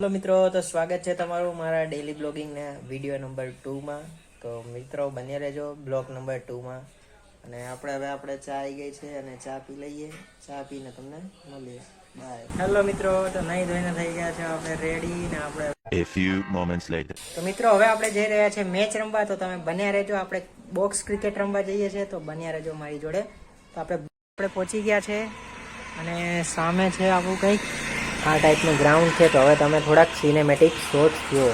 Hello મિત્રો, તો સ્વાગત છે તમારું મારા ડેલી બ્લોગિંગના વિડીયો નંબર 2 માં। તો મિત્રો બન્યા રહેજો બ્લોગ નંબર 2 માં। અને આપણે ચા આવી ગઈ છે અને ચા પી લઈએ, ચા પીને તમને મળીએ, બાય। હેલો મિત્રો, તો નહીં ધોઈને થઈ ગયા છે આપણે રેડી ને આપણે A few moments later. તો મિત્રો હવે આપણે જઈ રહ્યા છે મેચ રમવા, તો તમે બન્યા રહેજો। આપણે બોક્સ ક્રિકેટ રમવા જઈએ છીએ, તો બન્યા રહેજો મારી જોડે। તો આપણે પહોંચી ગયા છે અને સામે છે આપણું કંઈક આ ટાઈપનું ગ્રાઉન્ડ છે। તો હવે તમે થોડાક સિનેમેટિક શોટ્સ જુઓ।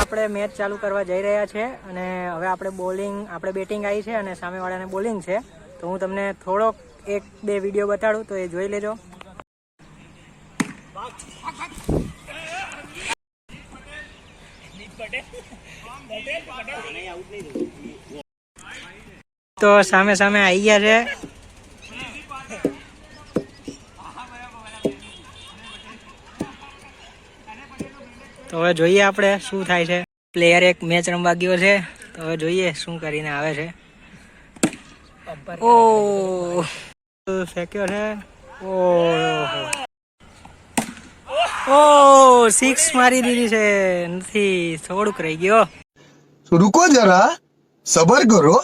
આપણે મેચ ચાલુ કરવા જઈ રહ્યા છે અને હવે આપણે બેટિંગ આવી છે અને સામેવાળાને બોલિંગ છે। તો હું તમને થોડોક 1-2 વિડીયો બતાડું, તો એ જોઈ લેજો। તો સામે આવી ગયા છે। તો હવે જોઈએ આપણે શું થાય છે। પ્લેયર એક મેચ રમવા ગયો છે, તો હવે જોઈએ શું કરીને આવે છે। ઓ ફેંક્યો છે, ઓ 6 મારી દીધી છે, નથી, થોડુંક રહી ગયો। रुको जरा सबर करो।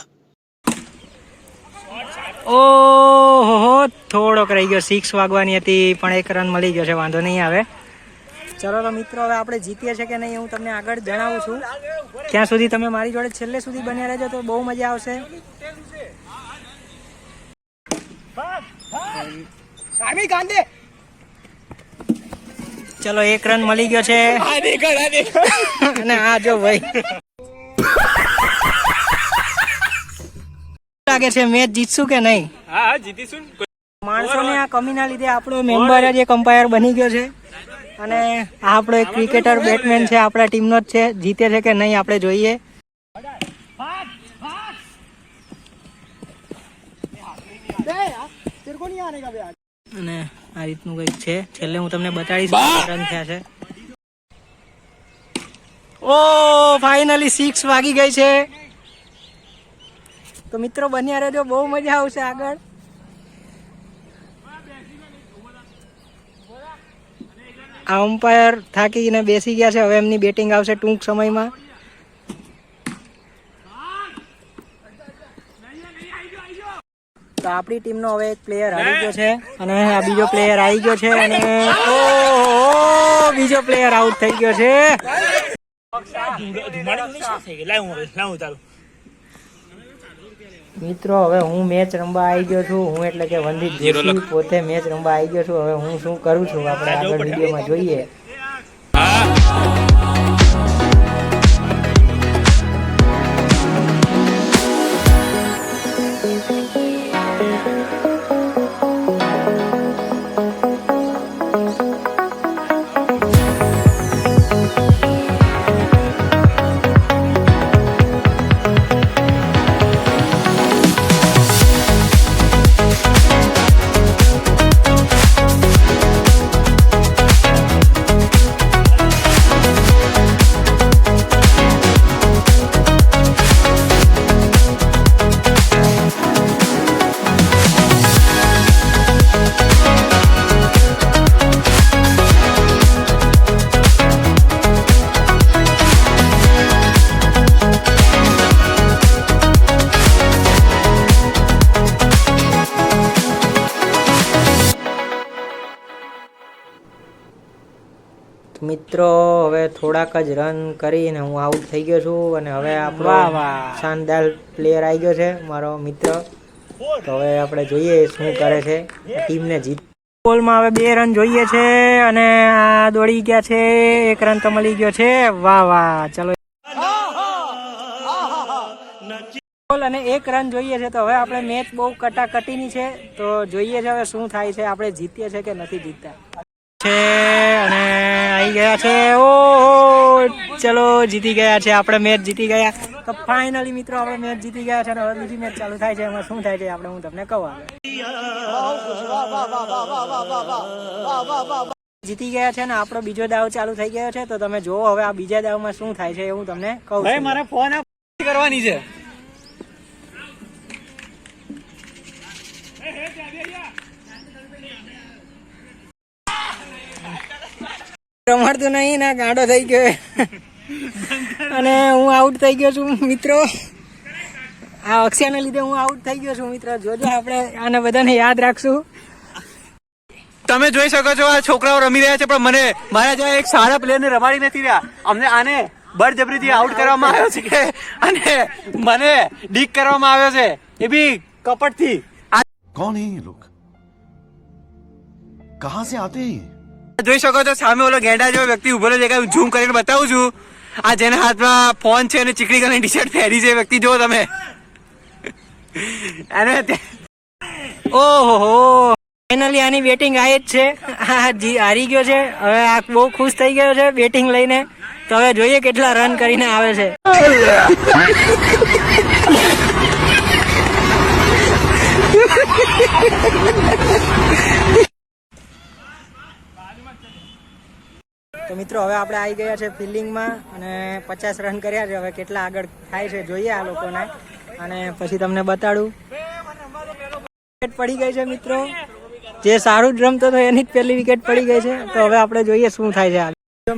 ઓહો થોડોક રહી ગયો, 6 વાગવાની હતી પણ 1 રન મળી ગયો છે, વાંધો નહીં આવે। ચલો તો મિત્રો હવે આપણે જીતીએ છે કે નહીં હું તમને આગળ જણાવું છું। ત્યાં સુધી તમે મારી જોડે છેલ્લે સુધી બન્યા રહેજો, તો બહુ મજા આવશે। ચલો 1 રન મળી ગયો છે અને આ જો ભાઈ લાગે છે મેચ જીતશું કે નહીં? હા જીતીશું। માણસોને આ કમીના લીધે આપણો મેમ્બર જ એક અમ્પાયર બની ગયો છે અને આ આપણો એક ક્રિકેટર બેટ્સમેન છે, આપણા ટીમનો જ છે। જીતે છે કે નહીં આપણે જોઈએ। અને આ રીતનું કંઈક છે, છેલ્લે હું તમને બતાડીશ રન થયા છે। ઓ ફાઇનલી 6 વાગી ગઈ છે। તો મિત્રો બન્યા રહેજો, બહુ મજા આવશે આગળ। આ અમ્પાયર થાકીને બેસી ગયા છે, હવે એમની બેટિંગ આવશે ટૂંક સમયમાં। તો આપણી ટીમનો હવે એક પ્લેયર હારી ગયો છે અને આ બીજો પ્લેયર આવી ગયો છે અને બીજો પ્લેયર આઉટ થઈ ગયો છે। મિત્રો હવે હું મેચ રમવા આવી ગયો છું, હું એટલે કે વંદિત જોશી પોતે મેચ રમવા આવી ગયો છું। હવે હું શું કરું છું આપણે આગળ વિડીયોમાં જોઈએ। મિત્રો હવે થોડાક જ રન કરીને હું આઉટ થઈ ગયો છું અને હવે આપણો શાનદાર પ્લેયર આવી ગયો છે મારો મિત્ર। તો હવે આપણે જોઈએ શું કરે છે ટીમને જીત બોલમાં હવે 2 રન જોઈએ છે અને આ દોડી ગયા છે, 1 રન તો મળી ગયો છે. વાહ વાહ, ચલો બોલ અને 1 રન જોઈએ છે. તો હવે આપણે મેચ બહુ કટાકટીની છે, તો જોઈએ છે હવે શું થાય છે, આપણે જીતીએ છે કે નથી જીતતા છે. અને આવી ગયા છે. ઓ ચલો જીતી ગયા છે, આપણે મેચ જીતી ગયા. તો ફાઇનલી મિત્રો આપણે મેચ જીતી ગયા છે અને હવે બીજી મેચ ચાલુ થાય છે. એમાં શું થાય છે આપણે હું તમને કહું. જીતી ગયા છે ને આપણો બીજો દાવ ચાલુ થઈ ગયો છે. તો તમે જોવો હવે આ બીજા દાવમાં શું થાય છે એવું તમને કહું. ભાઈ મારે ફોન કરવાની છે. રમાડતું નહીં ના, ગાંડો થઈ ગયો અને હું આઉટ થઈ ગયો છું મિત્રો. આ અક્ષયને લીધે હું આઉટ થઈ ગયો છું મિત્રો. જોજો આપણે આને બધાને યાદ રાખશું. તમે જોઈ શકો છો આ છોકરાઓ રમી રહ્યા છે, પણ મને મારા જેવા એક સારા પ્લેયરને રમાડી નથી રહ્યા. અમને આને બળજબરીથી આઉટ કરવામાં આવ્યો છે કે અને મને ડીક કરવામાં આવ્યો છે, એ બી કપટથી. कौन है ये लोग कहाँ से आते हैं ये? જોઈ શકો છો સામે ઓલો ગેંડા જેવો વ્યક્તિ ઉભો છે, હું ઝૂમ કરીને બતાવું છું. આ જેના હાથમાં ફોન છે અને ચીકણી કલરની ટી-શર્ટ પહેરી છે વ્યક્તિ, જો તમે અને ઓહો ફાઇનલી આની બેટિંગ આવી જ છે. હારી ગયો છે. હવે આ બહુ ખુશ થઈ ગયો છે બેટિંગ લઈને. તો હવે જોઈએ કેટલા રન કરીને આવે છે. તો મિત્રો હવે આપણે આવી ગયા છે ફિલ્ડિંગમાં અને 50 રન કર્યા છે. હવે કેટલા આગળ થાય છે જોઈએ આ લોકોને અને પછી તમને બતાડું. વિકેટ પડી ગઈ છે મિત્રો. જે સારું જ રમતો હતો એની જ પહેલી વિકેટ પડી ગઈ છે. તો હવે આપણે જોઈએ શું થાય છે.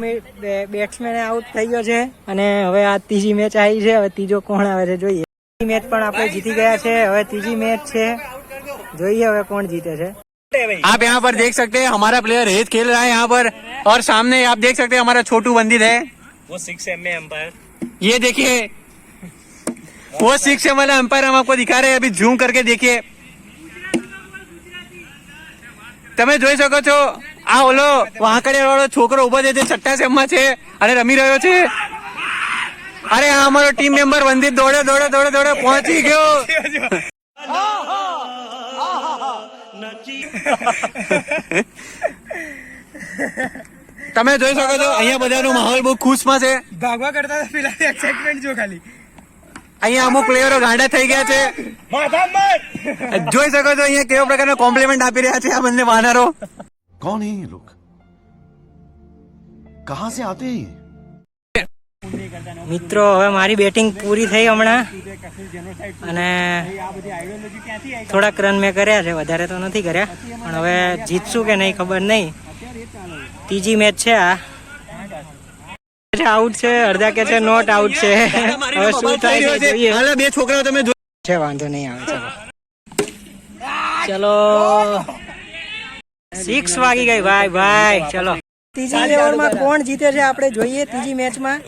બેટ્સમેન આઉટ થઈ ગયો છે અને હવે આ ત્રીજી મેચ આવી છે. હવે ત્રીજો કોણ આવે છે જોઈએ. મેચ પણ આપણે જીતી ગયા છે. હવે ત્રીજી મેચ છે, જોઈએ હવે કોણ जीते છે. आप यहाँ पर देख सकते हैं हमारा प्लेयर हेज खेल रहा है यहाँ पर, और सामने आप देख सकते हैं हमारा छोटू बंदित है, वो 6 में एम्पायर. ये देखिए वो 6 वाला एम्पायर हम आपको दिखा रहे हैं. अभी झूम करके देखिए. તમે જોઈ શકો છો આ ઓલો વાંકડિયા વાળો છોકરો ઉભો છે જે છઠ્ઠા સેમમાં છે અને રમી રહ્યો છે. અરે આ અમારો ટીમ મેમ્બર વંદિત દોડે દોડે દોડે દોડે પહોંચી ગયો. તમે જોઈ શકો છો અહીંયા બધાનો માહોલ બહુ ખુશમાં છે. ભાગવા કરતા પેલા એક્સાઇટમેન્ટ જો ખાલી. અહીંયા અમુક પ્લેયરો ગાંડા થઈ ગયા છે. જોઈ શકો છો અહીંયા કેવો પ્રકારનો કોમ્પ્લિમેન્ટ આપી રહ્યા છે આ બંને વાનરો. कौन है ये लोग कहाँ से आते हैं ये? મિત્રો હવે મારી બેટિંગ પૂરી થઈ હમણાં અને થોડાક રન મેં કર્યા છે, વધારે તો નથી કર્યા. પણ હવે જીતશું કે નહીં ખબર નહીં. ત્રીજી મેચ છે આ. આઉટ છે, અડધા કે છે નોટ આઉટ છે. હવે શું થાય છે જોઈએ. બે છોકરાઓ તમે છે, વાંધો નહીં આવે. ચલો 6 વાગી ગઈ ભાઈ ભાઈ. ચલો ત્રીજી ઓવરમાં કોણ જીતે છે આપણે જોઈએ. ત્રીજી મેચમાં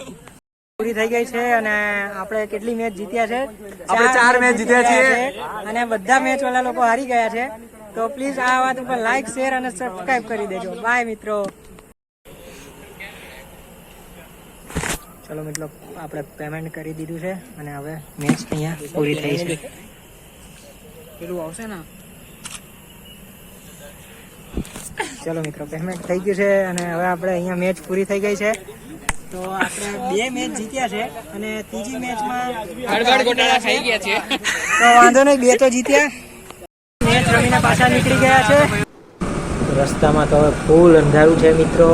પૂરી થઈ ગઈ છે અને આપણે કેટલી મેચ જીત્યા છે? આપણે 4 મેચ જીત્યા છીએ અને બધા મેચ વાળા લોકો હારી ગયા છે. તો પ્લીઝ આ વાત ઉપર લાઈક, શેર અને સબસ્ક્રાઇબ કરી દેજો. બાય મિત્રો. ચલો મિત્રો આપણે પેમેન્ટ કરી દીધું છે અને હવે મેચ અહીંયા પૂરી થઈ છે. પેલું આવશે ને. ચલો મિત્રો પેમેન્ટ થઈ ગયું છે અને હવે આપણે અહીંયા મેચ પૂરી થઈ ગઈ છે. તો આપણે 2 મેચ જીત્યા છે અને ત્રીજી મેચમાં ગોટાળા થઈ ગયા છે. તો વાંધો નહીં, 2 તો જીત્યા. મેચ રમીને પાછા નીકળી ગયા છે. રસ્તામાં તો હવે ફૂલ અંધારું છે મિત્રો.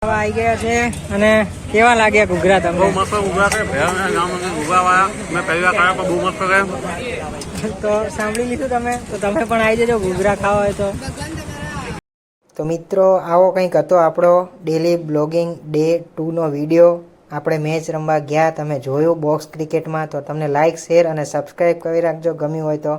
આવી ગયા છે અને કેવા લાગ્યા ઘૂઘરા તમને? બહુ મસ્ત ઘૂઘરા છે. ઘૂઘરા વાળા મેં પહેલી વાર ખાયા, બહુ મસ્ત છે. તો સાંભળી લીધું તમે, તો તમે પણ આવી જજો ઘૂઘરા ખાવા હોય તો. તો મિત્રો આવો કંઈક હતો આપણો ડેલી બ્લોગિંગ ડે 2 નો વિડીયો. આપણે મેચ રમવા ગયા, તમે જોયું બોક્સ ક્રિકેટમાં. તો તમને લાઇક, શેર અને સબસ્ક્રાઈબ કરી રાખજો ગમ્યું હોય તો.